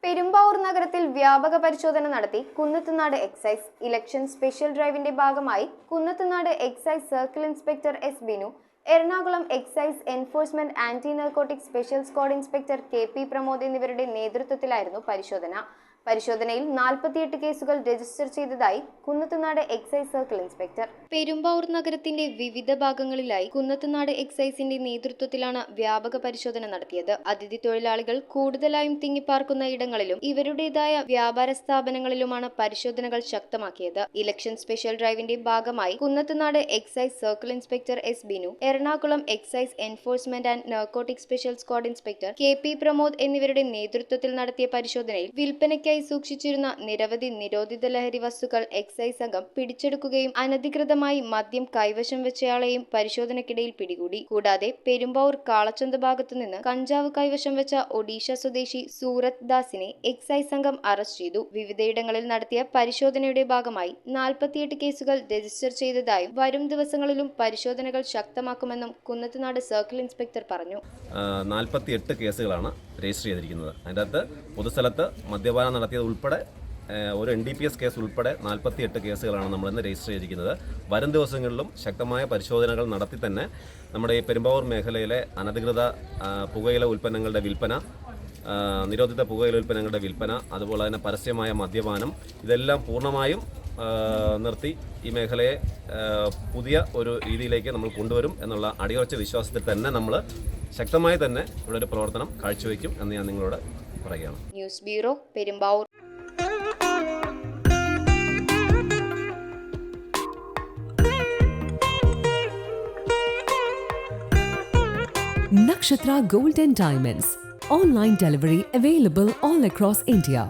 പെരുമ്പാവൂർ നഗരത്തിൽ വ്യാപക പരിശോധന നടത്തി കുന്നത്തുനാട് എക്സൈസ്. ഇലക്ഷൻ സ്പെഷ്യൽ ഡ്രൈവിന്റെ ഭാഗമായി Kunnathunad excise circle inspector S Binu, Ernakulam excise enforcement anti narcotic special squad inspector K P. Pramod എന്നിവരുടെ നേതൃത്വത്തിലായിരുന്നു പരിശോധന. പരിശോധനയിൽ 48 കേസുകൾ രജിസ്റ്റർ ചെയ്തതായി Kunnathunad excise circle inspector. Perumbavoor നഗരത്തിന്റെ വിവിധ ഭാഗങ്ങളിലായി കുന്നത്തുനാട് എക്സൈസിന്റെ നേതൃത്വത്തിലാണ് വ്യാപക പരിശോധന നടത്തിയത്. അതിഥി തൊഴിലാളികൾ കൂടുതലായും തിങ്ങിപ്പാർക്കുന്ന ഇടങ്ങളിലും ഇവരുടേതായ വ്യാപാര സ്ഥാപനങ്ങളിലുമാണ് പരിശോധനകൾ ശക്തമാക്കിയത്. ഇലക്ഷൻ സ്പെഷ്യൽ ഡ്രൈവിന്റെ ഭാഗമായി Kunnathunad excise circle inspector S Binu, Ernakulam excise enforcement and narcotic special squad inspector K P. Pramod എന്നിവരുടെ നേതൃത്വത്തിൽ നടത്തിയ പരിശോധനയിൽ വിൽപ്പനയ്ക്ക് സൂക്ഷിച്ചിരുന്ന നിരവധി നിരോധിത ലഹരി വസ്തുക്കൾ എക്സൈസ് സംഘം പിടിച്ചെടുക്കുകയും അനധികൃതമായി മദ്യം കൈവശം വെച്ചയാളെയും പരിശോധനയ്ക്കിടയിൽ പിടികൂടി. കൂടാതെ പെരുമ്പാവൂർ കാളച്ചന്ത ഭാഗത്തുനിന്ന് കഞ്ചാവ് കൈവശം വെച്ച ഒഡീഷ സ്വദേശി സൂരത് ദാസിനെ എക്സൈസ് സംഘം അറസ്റ്റ് ചെയ്തു. വിവിധയിടങ്ങളിൽ നടത്തിയ പരിശോധനയുടെ ഭാഗമായി 48 കേസുകൾ രജിസ്റ്റർ ചെയ്തതായും വരും ദിവസങ്ങളിലും പരിശോധനകൾ ശക്തമാക്കുമെന്നും കുന്നത്തുനാട് സർക്കിൾ ഇൻസ്പെക്ടർ പറഞ്ഞു. 48 കേസുകളാണ് രജിസ്റ്റർ ചെയ്തിരിക്കുന്നത്. അതിൻ്റെ അകത്ത് പൊതുസ്ഥലത്ത് മദ്യപാനം നടത്തിയത് ഉൾപ്പെടെ ഒരു NDPS കേസ് ഉൾപ്പെടെ 48 കേസുകളാണ് നമ്മളിന്ന് രജിസ്റ്റർ ചെയ്തിരിക്കുന്നത്. വരും ദിവസങ്ങളിലും ശക്തമായ പരിശോധനകൾ നടത്തി തന്നെ നമ്മുടെ ഈ പെരുമ്പാവൂർ മേഖലയിലെ അനധികൃത പുകയില ഉൽപ്പന്നങ്ങളുടെ വിൽപ്പന, നിരോധിത പുകയില ഉൽപ്പന്നങ്ങളുടെ വിൽപ്പന, അതുപോലെ തന്നെ പരസ്യമായ മദ്യപാനം, ഇതെല്ലാം പൂർണ്ണമായും നിർത്തി ഈ മേഖലയെ പുതിയ ഒരു രീതിയിലേക്ക് നമ്മൾ കൊണ്ടുവരും എന്നുള്ള അടിയുറച്ച വിശ്വാസത്തിൽ തന്നെ നമ്മൾ ശക്തമായി തന്നെ ഇവിടെ ഒരു പ്രവർത്തനം കാഴ്ചവെക്കും എന്ന് ഞാൻ നിങ്ങളോട് പറയുകയാണ്. News bureau, Perumbavoor. Nakshatra Gold and Diamonds. Online delivery available all across India.